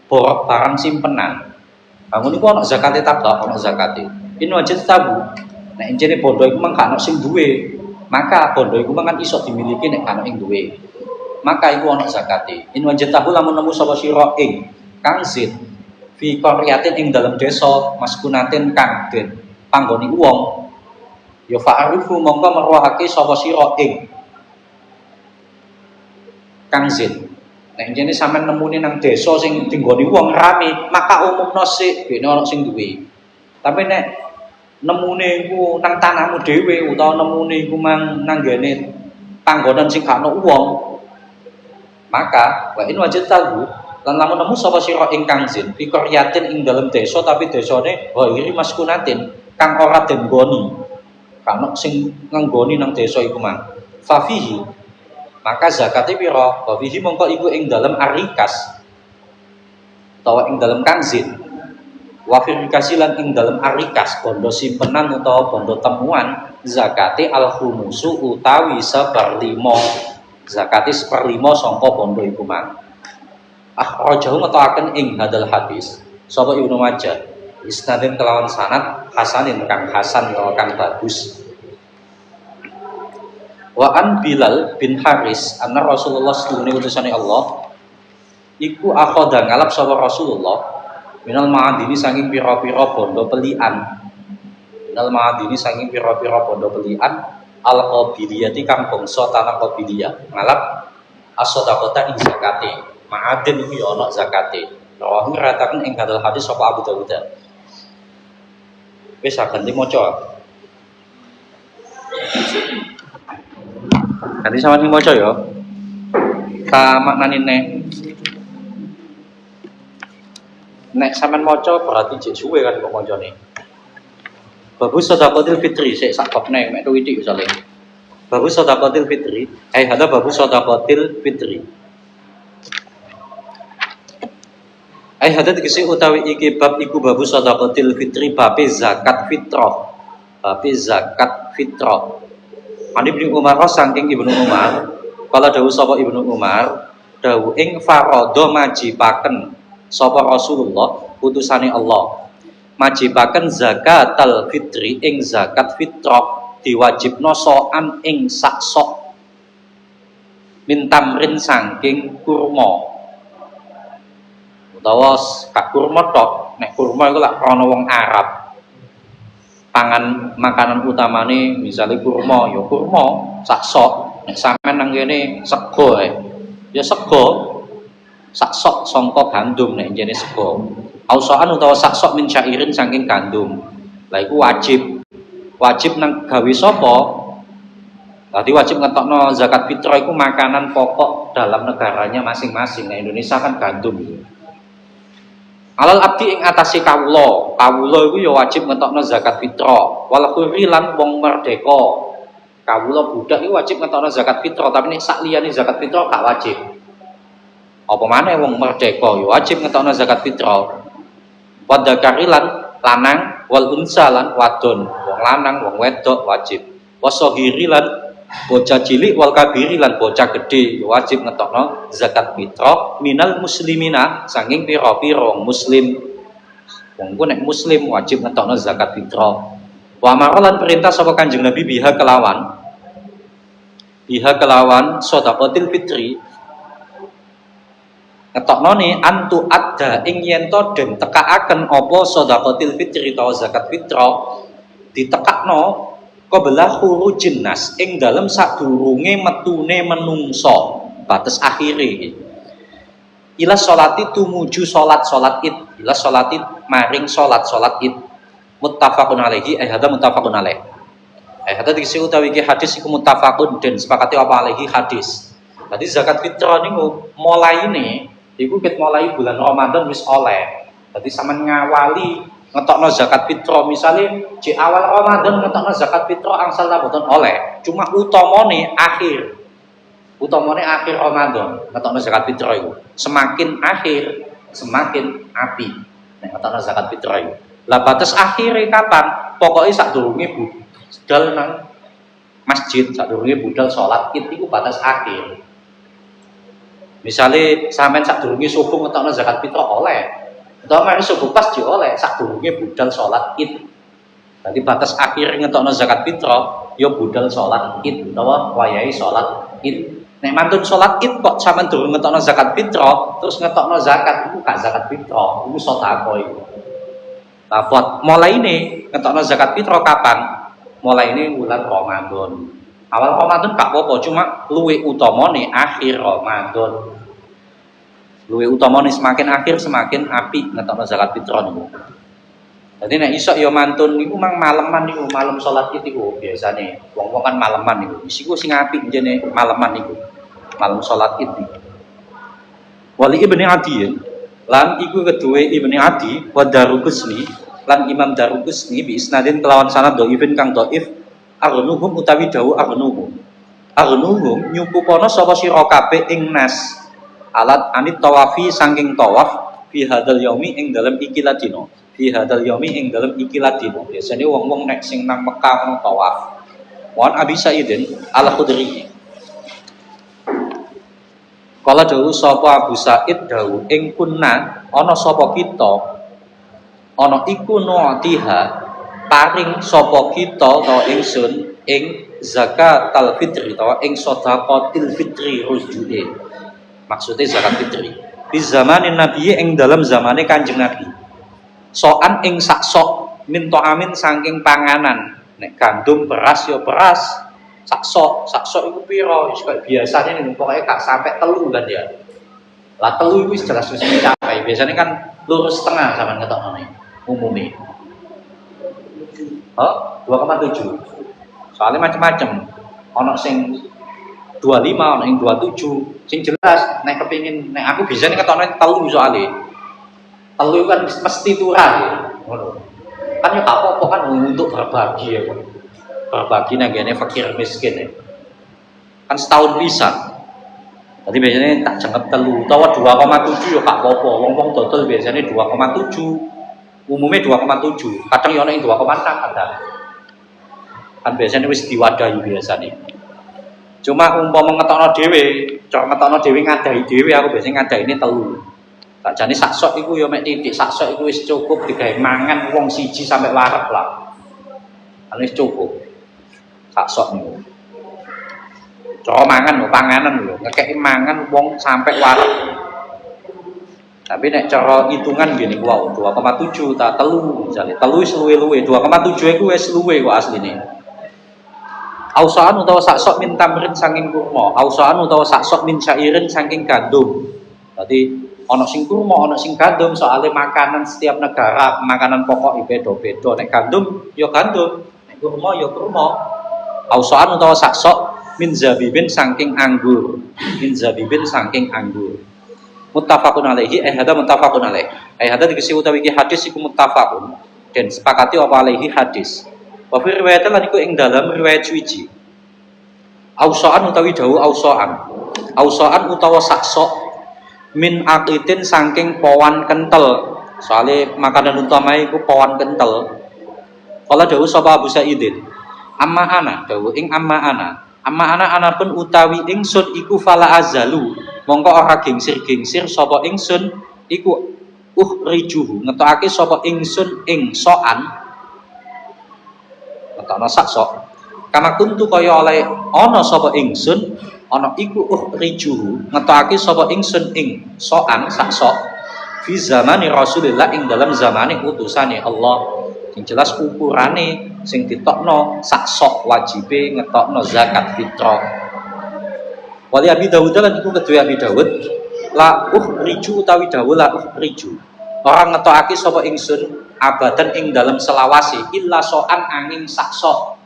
borok barang simpenan. Bangun iku ana zakate tabak, ana zakate. Ini wajib tabu. Nek enjene bondo iku mang gak ono sing duwe, maka bondo iku mang kan iso dimiliki nek gak ono sing duwe. Maka iku ana zakate. In wajib tabu lamun nemu sapa sira ing kangsit fi qaryatin ing dalam desa maskunatin kang den panggone wong ya fa'arifu mongko meruhake sapa sira ing kangsit. Nek jene sampean nemune nang desa sing dinggoni wong rame, maka umumno sik bene ana sing duwe. Tapi nek nemune iku nang tanahmu dhewe utawa nemune iku mang nang gene panggonan sing gak ono wong, maka wa in wajadtahu lan lamun nemu sapa sira ing kangsit fi qaryatin ing dalem desa tapi desane ghairi maskunatin kang ora den nggoni. Kan sing nganggoni nang desa iku mang. Fafihi maka zakate pira? Wafihi mongko iku ing dalem arikas utawa ing dalem kanzin. Wafirikasi lan ing dalem arikas bondo simpenan utawa bondo temuan zakate al-khumusu utawi 1/5. Zakate 1/5 sangka bondo iku mang. Akhrajahu ngetoaken ing hadal hadis sapa Ibnu Majah isnadin kelawan sanad hasanin kang hasan utawa kang bagus. Wa an Bilal bin Haris anna Rasulullah sallallahu alaihi wasallam Allah iku akhoda ngalap sapa Rasulullah minal ma'adini saking pira-pira bondo pelian. Minal ma'adini saking pira-pira bondo pelian al-qabiliyati kang bangsa tanah qabiliyah ngalap as-shadaqata ing zakate. Ma'adin iku ya ana zakate. Rawahu rataken ing hadal hadis sapa Abu Dawud. Wis ganti maca. Ganti sama sing maca ya. Ka maknane nek sampean maca berarti jek suwe kan kok macane. Babus shadaqatil fitri sik sak babne mek tuwiti misale. Babus shadaqatil fitri, ada babus shadaqatil fitri. Ada tegese utawi iki bab iku babus shadaqatil fitri babe zakat fitrah. Babe zakat fitrah. Ani Ibnu Umar saking Ibnu Umar, kala dawuh sapa Ibnu Umar, dawuh ing faradha majibaken sapa Rasulullah utusane Allah. Majibaken zakatal fitri ing zakat fitrah diwajibno soan ing sak sok min tamrin saking kurma. Utawa kak kurma tok, nek kurma iku lak ana wong Arab. Pangan makanan utamane misalnya kurma, ya kurma sak sok. Nek sampean nang kene sego ya sego sak sok sangka gandum nek jene sego. Ausoan utawa sak sok min syairin saking gandum. Lah iku wajib. Wajib nang gawe sapa? Tadi wajib ngetokno zakat fitrah iku makanan pokok dalam negaranya masing-masing. Nah Indonesia kan gandum. Alal abdi ing atase kawula, kawula iku ya wajib ngetokno zakat fitrah. Wal khuri lan wong merdeka. Kawula budak iku wajib ngetokno zakat fitrah, tapi nek sak liyane zakat fitrah gak wajib. Apa maneh wong merdeka ya wajib ngetokno zakat fitrah. Wadakari lan lanang wal unsa lan wadon, wong lanang wong wedok wajib. Wasohiri lan bocah cilik wal kabiri lan bocah gede wajib ngetokno zakat fitrah minal muslimina saking pira-pira wong muslim. Wong ku nek muslim wajib ngetokno zakat fitrah. Wa amaran perintah sapa Kanjeng Nabi biha kelawan shadaqatil fitri ngetoknone antu adda ing yen to den tekaaken apa shadaqatil fitri utawa zakat fitrah ditekakno qabla khurujin nas ing dalem sadurunge metune menungso batas akhire iki. Ila sholati tumuju salat id, ila sholati maring salat id. Muttafaqun alaihi hadza muttafaqun alaih. Hadza dikisi utawi iki hadis iku muttafaqun den sepakati apa alaihi hadis. Dadi zakat fitrah niku mulaine iku ket mulai bulan Ramadan wis oleh. Dadi sampean ngawali ngetokno zakat fitrah misale di awal Ramadan ngetokno zakat fitrah angsal ta boten oleh. Cuma utamane akhir Ramadan ngetokno zakat fitrah iku. Semakin akhir semakin apik nek ngetokno zakat fitrah iku. Lah batas akhire kapan? Pokoke sadurunge budal nang masjid, sadurunge budal salat Id iku batas akhir. Misale sampean sadurunge subuh ngetokno zakat fitrah oleh. Utawa nek subuh pas yo oleh sadurunge budal salat Id. Dadi batas akhir ngetokno zakat fitrah yo budal salat Id utawa wayahe salat Id. Nek mantun salat Id kok sampean durung ngetokno zakat fitrah, terus ngetokno zakat iku gak zakat fitrah, iku sedekah iku. Lah mulai ini ngetokno zakat fitrah kapan? Mulai ini bulan Ramadan. Awal Ramadan gak apa-apa, cuma luwih utamane akhir Ramadan. Luwih utamane semakin akhir semakin apik ngetokno zakat fitrah niku. Jadi nek iso ya mantun niku mang maleman niku, malam salat Id niku biasane. Wong-wong kan maleman niku. Isiku sing apik jene maleman niku. Malam salat Id niku. Wali Ibnu Adi lan iku kedue Ibnu Adi wa Daruqutni lan Imam Daruqutni bi isnadin kelawan sanad dhaifin kang dhaif arnuhum utawi dawu arnuhum nyukupono sapa sira kabeh ing nas alat anit tawafi saking tawaf fi hadal yaumi ing dalem iki ladina fi hadal yaumi ing dalem iki ladina. Biasane wong-wong nek sing nang Mekah ono tawaf wan Abi Sa'idin Al-Khudri kala dawuh sapa Abu Sa'id dawuh ing kunna ana sapa kita ana iku nu'tiha paring sapa kita ta ingsun ing zakatul fitri ta ing sedekatul fitri rujuke. Maksudnya zakat fitri di zamanin Nabi ing dalam zamane Kanjeng Nabi. Soan ing sak sok min amin saking panganan. Nek gandum beras ya beras. Sak sok iku pira? Wis kaya biasane ning pokoke gak sampai telu kan ya. Lah telu wis jelas wis mencapai. Biasanya kan lurus setengah sampean ngetokno umumnya. Oh, 2,7. Soalnya macam-macam. Ono sing 25, ono sing 27. Sing jelas nek kepengin nek aku bisa nek ketokno telu soalnya. Telu kan mesti turah ya. Ngono. Kan ya gak apa-apa kan untuk berbagi ya kok. Berbagi nang gene fakir miskin ya. Kan setahun bisa. Jadi biasanya tak jangkep telu utawa 2,7 ya gak apa-apa. Wong-wong dodol biasanya 2,7. Umumnya 2,7, kadang ya ono yang 2,6 ada. Kan biasanya wis diwadahi biasanya. Cuma umpama ngetokno dhewe, cara ngetokno dhewe ngadahi dhewe aku biasanya ngadahi ini telu. Sakjane sak sok iku ya mek titik, sak sok iku wis cukup digawe mangan wong siji sampai wareg lah. Kan wis cukup. Sak sok niku. Cara mangan lho, panganan lho, ngekeki mangan wong sampai wareg. Tapi nek cara hitungan gini wow 2,7 ta telu misale telu wis luwe-luwe 2,7 iku wis luwe kok asline. Ausaan utawa saksok min tamrin saking kurma, ausaan utawa saksok min syairin saking gandum. Berarti ana sing kurma, ana sing gandum, soalnya makanan setiap negara makanan pokok beda-beda. Nek gandum ya gandum, nek kurma ya kurma. Ausaan utawa saksok min zabibin saking anggur, min zabibin saking anggur. Muttafaqun alaihi hada muttafaqun alaihi hada dikisi utawi iki hadis iku muttafaqun dan sepakati apa alaihi hadis wa fi riwayat lan iku ing dalam riwayat suci ausaan utawi dawu ausaan utawa saksok min aqitin saking pawan kentel soalnya makanan utama iku pawan kentel kala dawu sapa Abu Sa'idin amma ana dawu ing amma ana pun utawi ingsun iku fala azalu mongko ora gengsir-gengsir sapa ingsun iku rijuhu ngetokake sapa ingsun ing soan ngetokno sak sok kama kuntu kaya oleh ana sapa ingsun ana iku rijuhu ngetokake sapa ingsun ing soan sak sok fi zamani Rasulillah ing dalam zamane utusane Allah sing jelas ukurane sing ditokno sak sok wajibe ngetokno zakat fitrah. Wali Abi Dawud lan iku kedue Abi Dawud la riju utawi dawuh la riju orang ngetokake sapa ingsun abadan ing dalam selawase illa soan angin sak sok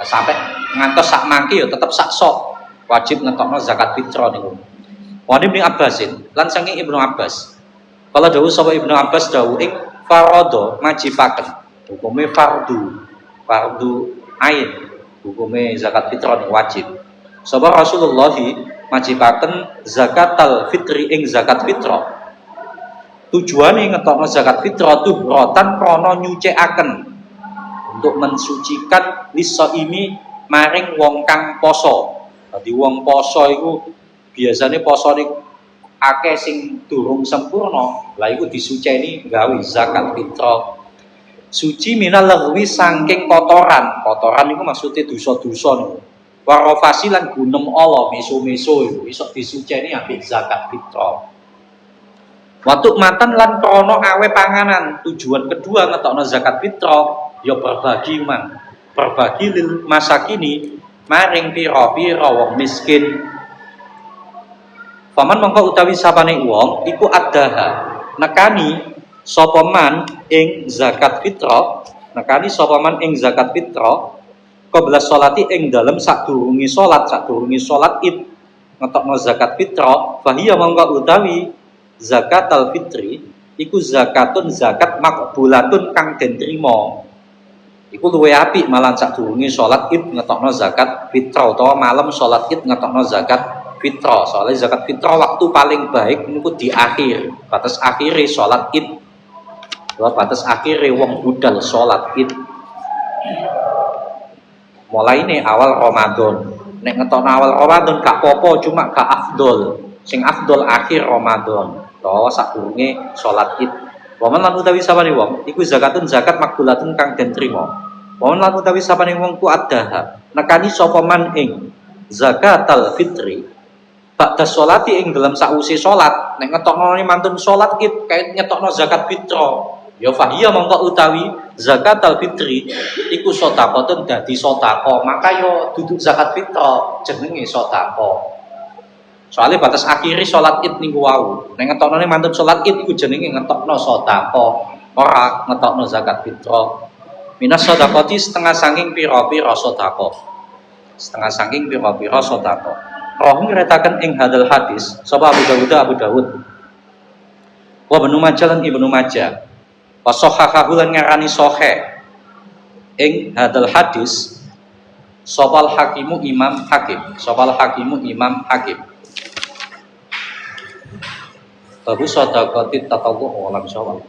sampai ngantos sak mangke ya tetep sak sok wajib ngetokno zakat fitrah niku. Wani Ibnu Abbasin lan saking Ibnu Abbas kalau dawuh sapa Ibnu Abbas dawuh ing farada majibaken hukume fardu ain hukume zakat fitrah niku wajib. Sapa Rasulullah majibaken zakatul fitri ing zakat fitrah Tujuane ngetokno zakat fitrah rotan krana nyucikaken, untuk mensucikan ini maring wong kang poso. Dadi wong poso iku biasane posone akeh sing durung sempurna, lah iku disuceni gawe zakat fitrah. Suci minal lagwi saking kotoran. Kotoran iku maksude dosa-dosa niku. Warofasi lan gunem Allah meso-meso iku iso disuceni ambek zakat fitrah. Waktu matan lan krono awe panganan. Tujuan kedua ngetokno zakat fitrah ya berbagi man. Berbagi lil masakini maring pira-pira wong miskin. Paman mongko utawi sapane wong iku adaha nekani sapa man ing zakat fitrah, nekani sapa man ing zakat fitrah qabla sholati ing dalem sadurunge salat Id ngetokno zakat fitrah, fahiya mongko utawi zakatul fitri iku zakatun zakat makbulatun kang den trima. Iku luwih apik malan sadurunge salat Id ngetokno zakat fitrah utawa malam salat Id ngetokno zakat fitrah. Soalnya zakat fitrah waktu paling baik niku di akhir, batas akhire salat Id. Batas akhire wong budal salat Id. Mulai ini awal Ramadan. Nek ngetokno awal Ramadan gak popo, cuma gak afdol. Sing afdol akhir Ramadan. Utawa sadurunge salat Id. Waman lan utawi sapane wong iku zakatun zakat makbulatun kang den trima. Waman lan utawi sapane wong ku adaha nekani sapa man ing zakatul fitri ba'da sholati ing dalam sakwise salat. Nek ngetokno mantun salat Id kait nyetokno zakat fitrah. Ya fahiya mongko utawi zakatul fitri iku sedekahun dadi sedekah. Maka yo duduk zakat fitrah jenenge sedekah. Soalnya batas akhiri sholat Id niku wau. Nek ngetokno mantun sholat Id iku jenenge ngetokno sedekah, ora ngetokno zakat fitrah. Minas sedekati setengah saking pira-pira sedekah. Setengah saking pira-pira sedekah. Roh ngretaken ing hadal hadis sapa Abu Dawud. Wa Ibnu Majah lan Ibnu Majah. Wa sahahahu lan ngarani sahih ing hadal hadis sapa Hakimu Imam Hakim. Babu sadaqati tatawwu' walam syawal.